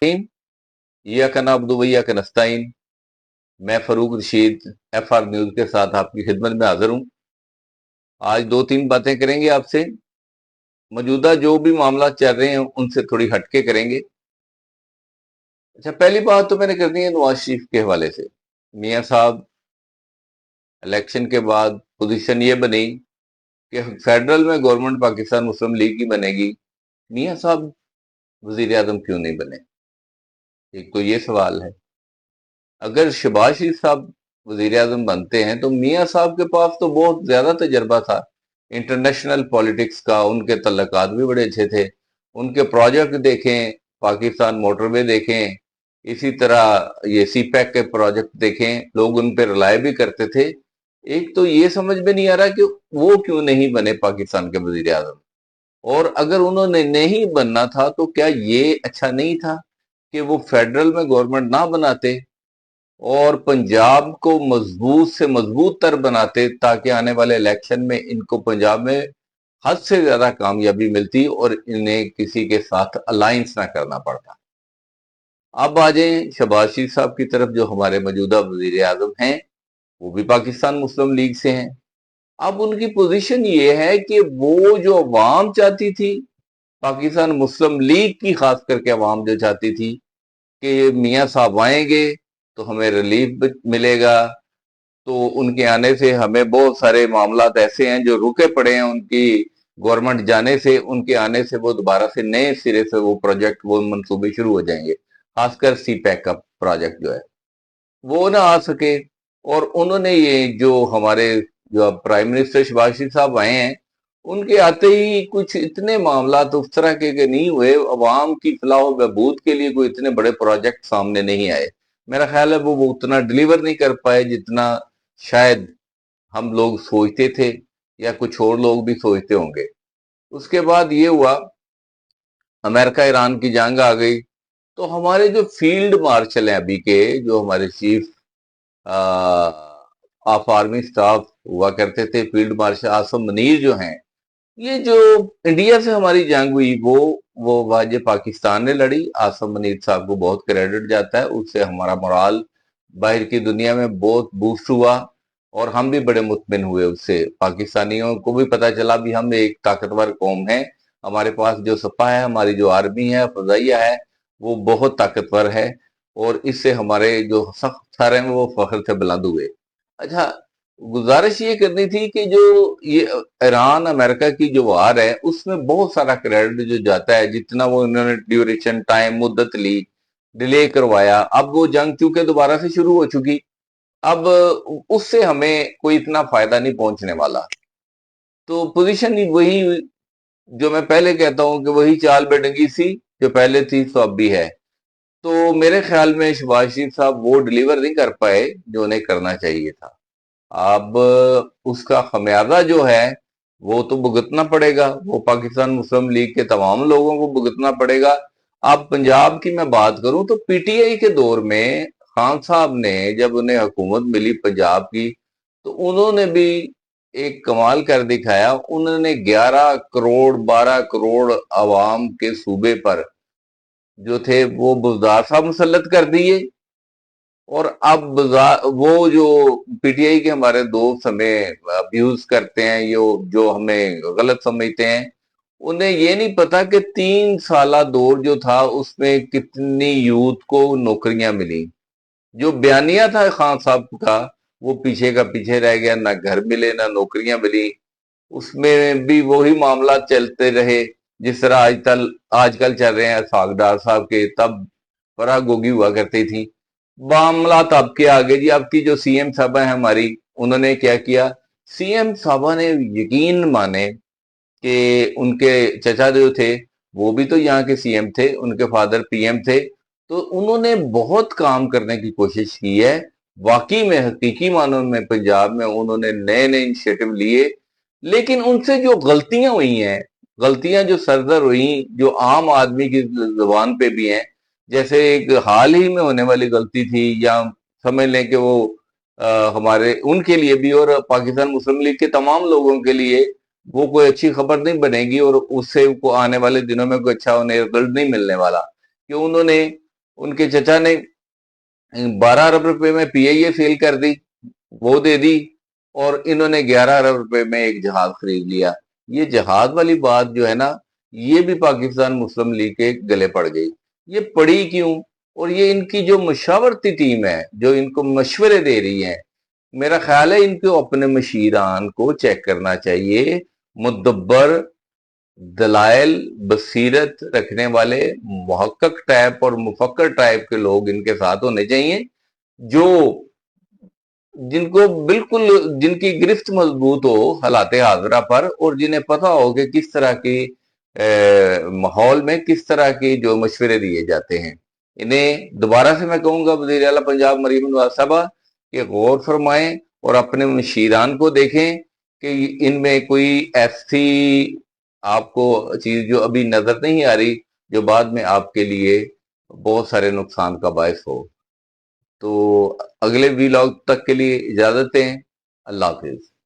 इय्याका नअब्दु व इय्याका नस्तईन। मैं Farooq Rashid FR news के साथ आपकी खिदमत में हाजिर हूं। आज दो तीन बातें करेंगे आपसे। मौजूदा जो भी मामला चल रहे हैं उनसे थोड़ी हटके करेंगे। अच्छा, पहली बात तो मैंने करनी है नवाज शरीफ के हवाले से। मियां साहब, इलेक्शन के बाद पोजीशन ये बनी कि फेडरल में गवर्नमेंट पाकिस्तान मुस्लिम लीग की बनेगी, मियां साहब वजीर आजम क्यों नहीं बने? एक तो ये सवाल है। अगर शहबाज शरीफ साहब वजीर आजम बनते हैं तो मियां साहब के पास तो बहुत ज्यादा तजर्बा था इंटरनेशनल पॉलिटिक्स का, उनके तल्लकात भी बड़े अच्छे थे। उनके प्रोजेक्ट देखें, पाकिस्तान मोटरवे देखें, इसी तरह ये CPEC के प्रोजेक्ट देखें, लोग उन पर रिलाय भी करते थे। एक तो ये समझ में नहीं आ रहा कि वो क्यों नहीं बने पाकिस्तान के वजीर आजम, और अगर उन्होंने नहीं बनना था तो क्या ये अच्छा नहीं था कि वो फेडरल में गवर्नमेंट ना बनाते और पंजाब को मजबूत से मजबूत तर बनाते, ताकि आने वाले इलेक्शन में इनको पंजाब में हद से ज्यादा कामयाबी मिलती और इन्हें किसी के साथ अलायंस ना करना पड़ता। अब आ जाए शहबाज शरीफ साहब की तरफ, जो हमारे मौजूदा वजीर आजम हैं, वो भी पाकिस्तान मुस्लिम लीग से हैं। अब उनकी पोजीशन ये है कि वो जो अवाम चाहती थी, पाकिस्तान मुस्लिम लीग की खास करके अवाम जो चाहती थी कि मियां साहब आएंगे तो हमें रिलीफ मिलेगा, तो उनके आने से हमें बहुत सारे मामलात ऐसे हैं जो रुके पड़े हैं, उनकी गवर्नमेंट जाने से, उनके आने से वो दोबारा से नए सिरे से वो प्रोजेक्ट, वो मंसूबे शुरू हो जाएंगे। खासकर CPEC का प्रोजेक्ट जो है वो ना आ सके। और उन्होंने ये जो हमारे जो अब प्राइम मिनिस्टर शहबाज शरीफ साहब आए हैं, उनके आते ही कुछ इतने मामला तो उस तरह के नहीं हुए, अवाम की फलाह व बहबूद के लिए कोई इतने बड़े प्रोजेक्ट सामने नहीं आए। मेरा ख्याल है वो उतना डिलीवर नहीं कर पाए जितना शायद हम लोग सोचते थे, या कुछ और लोग भी सोचते होंगे। उसके बाद ये हुआ, अमेरिका ईरान की जंग आ गई, तो हमारे जो फील्ड मार्शल हैं अभी के, जो हमारे चीफ ऑफ आर्मी स्टाफ हुआ करते थे, फील्ड मार्शल आसिम मुनीर जो हैं, ये जो इंडिया से हमारी जंग हुई वो वाजे पाकिस्तान ने लड़ी। आसिम मुनीर साहब को बहुत क्रेडिट जाता है, उससे हमारा मोराल बाहर की दुनिया में बहुत बूस्ट हुआ और हम भी बड़े मुतमिन हुए उससे। पाकिस्तानियों को भी पता चला भी हम एक ताकतवर कौम है, हमारे पास जो सपा है, हमारी जो आर्मी है, फजाइया है, वो बहुत ताकतवर है, और इससे हमारे जो सख्त सर हैं वो फख्र से बुलंद हुए। अच्छा, गुजारिश ये करनी थी कि जो ये ईरान अमेरिका की जो वार है, उसमें बहुत सारा क्रेडिट जो जाता है, जितना वो इन्होंने ड्यूरेशन टाइम मुद्दत ली, डिले करवाया, अब वो जंग चूंकि दोबारा से शुरू हो चुकी, अब उससे हमें कोई इतना फायदा नहीं पहुंचने वाला। तो पोजीशन वही, जो मैं पहले कहता हूं कि वही चाल बेडंगी सी जो पहले थी सो अब भी है। तो मेरे ख्याल में शहबाज शरीफ साहब वो डिलीवर नहीं कर पाए जो उन्हें करना चाहिए था। अब उसका खमियाजा जो है वो तो भुगतना पड़ेगा, वो पाकिस्तान मुस्लिम लीग के तमाम लोगों को भुगतना पड़ेगा। अब पंजाब की मैं बात करूं तो PTI के दौर में खान साहब ने, जब उन्हें हुकूमत मिली पंजाब की, तो उन्होंने भी एक कमाल कर दिखाया। उन्होंने 11 करोड़ 12 करोड़ आवाम के सूबे पर जो थे वो बुजदार साहब मुसल्लत कर दिए। और अब वो जो PTI के हमारे दोस्त हमें अब्यूज करते हैं, ये जो हमें गलत समझते हैं, उन्हें ये नहीं पता कि 3 साल दौर जो था उसमें कितनी यूथ को नौकरियां मिली। जो बयानिया था खान साहब का वो पीछे का पीछे रह गया, ना घर मिले ना नौकरियां मिली। उसमें भी वही मामला चलते रहे जिस तरह आजकल चल रहे हैं। सागडार साहब के तब फराग गोगी हुआ करती थी, मामला तब के आगे जी। आपकी जो CM साहबा है हमारी, उन्होंने क्या किया, CM साहबा ने यकीन माने कि उनके चचा जो थे वो भी तो यहाँ के CM थे, उनके फादर PM थे, तो उन्होंने बहुत काम करने की कोशिश की है। वाकई में हकीकी मानों में पंजाब में उन्होंने नए नए इनिशिएटिव लिए, लेकिन उनसे जो गलतियां हुई हैं, गलतियां जो सरदर हुई, जो आम आदमी की जुबान पे भी हैं, जैसे एक हाल ही में होने वाली गलती थी, या समझ लें कि वो हमारे उनके लिए भी और पाकिस्तान मुस्लिम लीग के तमाम लोगों के लिए वो कोई अच्छी खबर नहीं बनेगी, और उससे को आने वाले दिनों में कोई अच्छा उन्हें रिजल्ट नहीं मिलने वाला, कि उन्होंने ان کے چچا نے 12 ارب میں پی آئی اے فیل کر دی، وہ دے دی، اور انہوں نے 11 ارب میں ایک جہاز خرید لیا۔ یہ جہاز والی بات جو ہے نا، یہ بھی پاکستان مسلم لیگ کے گلے پڑ گئی۔ یہ پڑی کیوں؟ اور یہ ان کی جو مشاورتی ٹیم ہے جو ان کو مشورے دے رہی ہے، میرا خیال ہے ان کو اپنے مشیران کو چیک کرنا چاہیے، مدبر، دلائل، بصیرت رکھنے والے، محقق ٹائپ اور مفکر ٹائپ کے لوگ ان کے ساتھ ہونے چاہیے، جو جن کو بالکل جن کی گرفت مضبوط ہو حالات حاضرہ پر، اور جنہیں پتا ہو کہ کس طرح کی ماحول میں کس طرح کے جو مشورے دیے جاتے ہیں۔ انہیں دوبارہ سے میں کہوں گا وزیر اعلیٰ پنجاب مریم نواز صاحبہ کہ غور فرمائیں اور اپنے مشیران کو دیکھیں کہ ان میں کوئی ایسی آپ کو چیز جو ابھی نظر نہیں آ رہی جو بعد میں آپ کے لیے بہت سارے نقصان کا باعث ہو۔ تو اگلے ویلاگ تک کے لیے اجازت دیں۔ اللہ حافظ۔